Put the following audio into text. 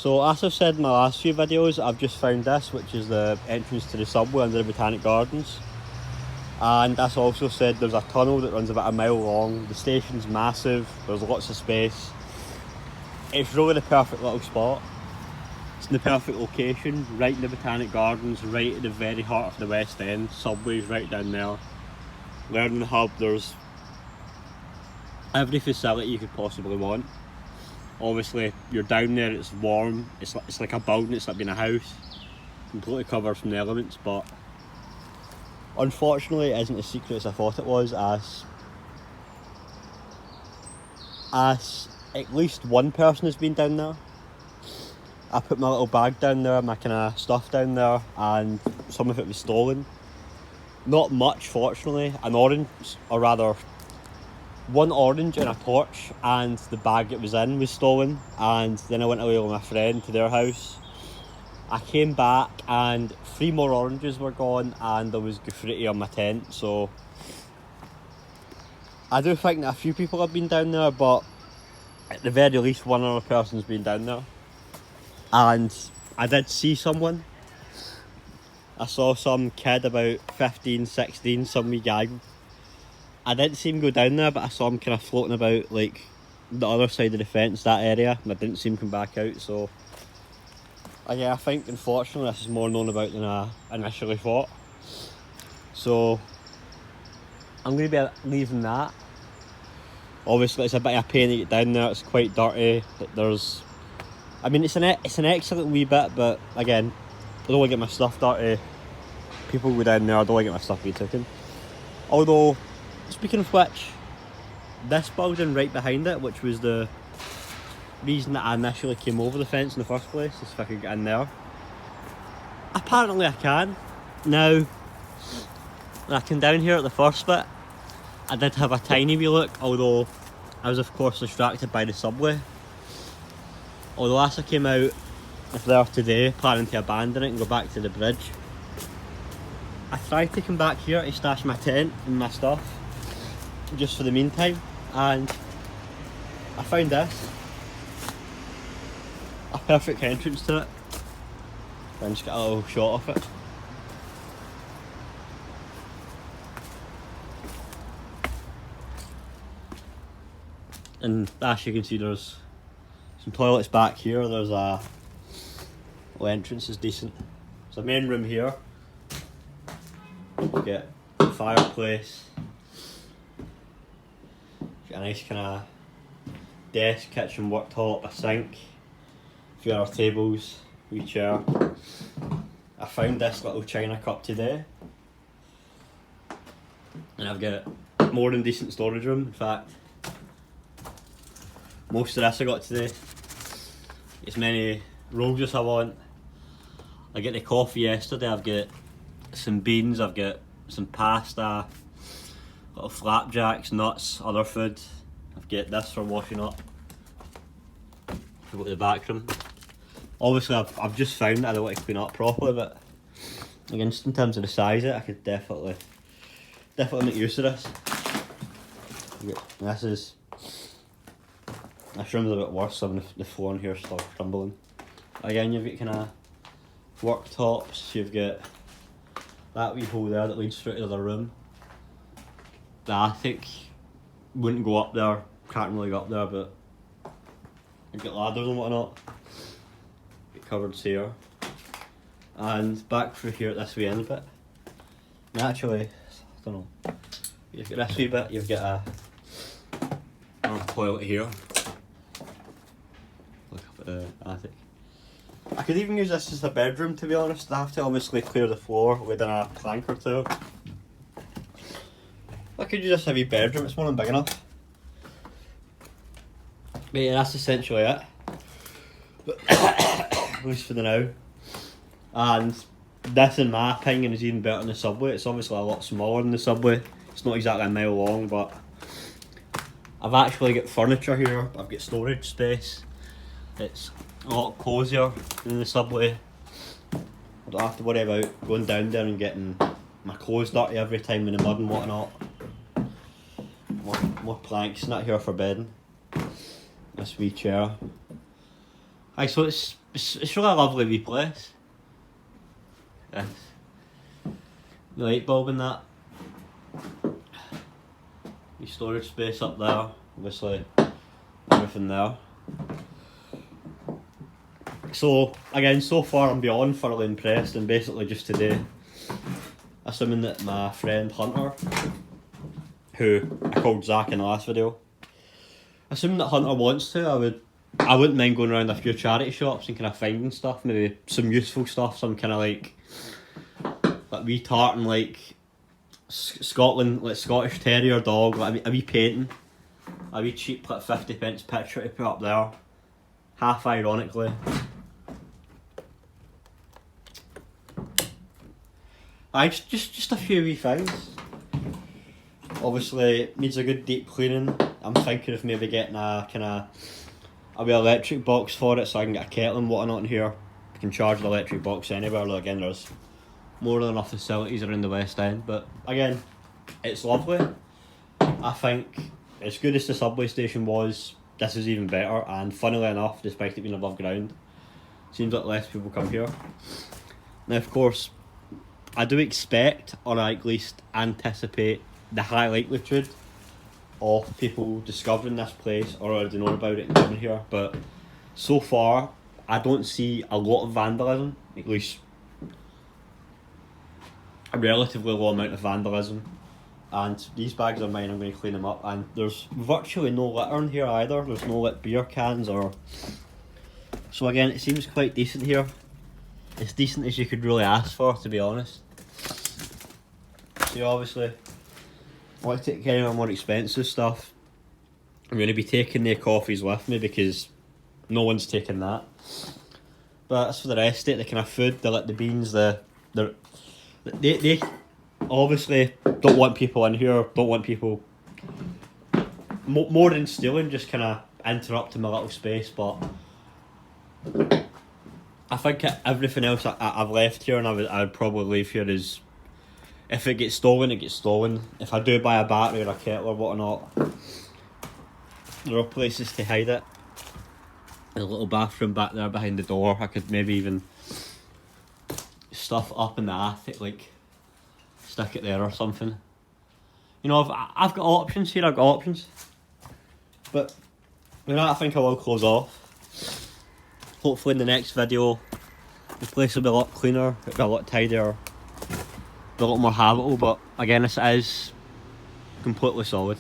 So as I've said in my last few videos, I've just found this, which is the entrance to the subway under the Botanic Gardens. And as I also said, there's a tunnel that runs about a mile long. The station's massive, there's lots of space. It's really the perfect little spot. It's in the perfect location, right in the Botanic Gardens, right at the very heart of the West End. Subway's right down there. Learning hub, there's every facility you could possibly want. Obviously, you're down there, it's warm, it's like a building, it's like being a house. Completely covered from the elements, but unfortunately it isn't as secret as I thought it was, as at least one person has been down there. I put my little bag down there, my kind of stuff down there, and some of it was stolen. Not much, fortunately. An orange, or rather, one orange and a torch, and the bag it was in was stolen. And then I went away with my friend to their house. I came back and 3 more oranges were gone, and there was graffiti on my tent. So I do think that a few people have been down there, but at the very least one other person's been down there. And I did see someone. I saw some kid about 15, 16, some wee guy. I didn't see him go down there, but I saw him kind of floating about like the other side of the fence, that area, and I didn't see him come back out. So yeah, I think unfortunately this is more known about than I initially thought. So I'm going to be leaving that. Obviously it's a bit of a pain to get down there, it's quite dirty. I mean it's an excellent wee bit, but again, I don't want to get my stuff dirty. People go down there, I don't want to get my stuff be taken. Although, speaking of which, this building right behind it, which was the reason that I initially came over the fence in the first place, is if I could get in there. Apparently I can. Now, when I came down here at the first bit, I did have a tiny wee look, although I was of course distracted by the subway. Although as I came out of there today, planning to abandon it and go back to the bridge, I tried to come back here to stash my tent and my stuff, just for the meantime, and I found this. A perfect entrance to it. And just get a little shot of it. And as you can see, there's some toilets back here. There's a entrance is decent. There's a main room here. You get a fireplace. Get a nice kind of desk, kitchen, worktop, a sink, a few other tables, wee chair. I found this little china cup today, and I've got more than decent storage room. In fact, most of this I got today. As many rolls as I want. I get the coffee yesterday, I've got some beans, I've got some pasta, little flapjacks, nuts, other food. I've got this for washing up. I've got the back room. Obviously I've just found that I don't want to clean up properly, but again, just in terms of the size of it, I could definitely make use of this. This room's a bit worse, so the floor in here is still crumbling. Again, you've got kind of worktops, you've got that wee hole there that leads through to the other room. The attic wouldn't go up there, can't really go up there, but you've got ladders and whatnot. Get cupboards here. And back through here at this wee end bit. And actually, I don't know, you've got this wee bit, you've got a toilet here. Look up at the attic. I could even use this as a bedroom, to be honest. I have to obviously clear the floor within a plank or two. I could use this as a wee bedroom, it's more than big enough. But yeah, that's essentially it. At least for the now. And this, in my opinion, is even better than the subway. It's obviously a lot smaller than the subway. It's not exactly a mile long, but I've actually got furniture here. I've got storage space. It's a lot cosier than the subway. I don't have to worry about going down there and getting my clothes dirty every time in the mud and whatnot. More planks, not here for bedding. This wee chair. Aye, so it's It's really a lovely wee place. Yes. The light bulb and that. The storage space up there, obviously everything there. So again, so far I'm beyond thoroughly impressed, and basically just today, assuming that my friend Hunter, who I called Zach in the last video, assuming that Hunter wants to, I wouldn't mind going around a few charity shops and kind of finding stuff, maybe some useful stuff, some kind of like wee tartan, like Scotland, like Scottish Terrier dog, like a wee painting, a wee cheap like 50p picture to put up there, half ironically. Just a few wee things. Obviously, it needs a good deep cleaning. I'm thinking of maybe getting a kind of a wee electric box for it, so I can get a kettle and whatnot in here. You can charge the electric box anywhere. Again, there's more than enough facilities around the West End, but again, it's lovely. I think as good as the subway station was, this is even better, and funnily enough, despite it being above ground, seems like less people come here. Now, of course, I do expect, or I at least anticipate, the high likelihood of people discovering this place or already know about it and coming here, but so far I don't see a lot of vandalism, at least a relatively low amount of vandalism. And these bags are mine, I'm going to clean them up, and there's virtually no litter in here either. There's no like beer cans or... So again, it seems quite decent here. As decent as you could really ask for, to be honest. So obviously, I want to take care of my more expensive stuff. I'm going to be taking the coffees with me because no one's taking that. But as for the rest of it, the kind of food, the like the beans, they obviously don't want people in here, don't want people more than stealing, just kind of interrupting my little space. But I think everything else I've left here, and I would probably leave here, is if it gets stolen, it gets stolen. If I do buy a battery or a kettle or whatnot, there are places to hide it. There's a little bathroom back there behind the door. I could maybe even stuff up in the attic, like stick it there or something. You know, I've got options here. I've got options. But with that, I think I will close off. Hopefully in the next video, the place will be a lot cleaner, it'll be a lot tidier, be a lot more habitable, but again, this is completely solid.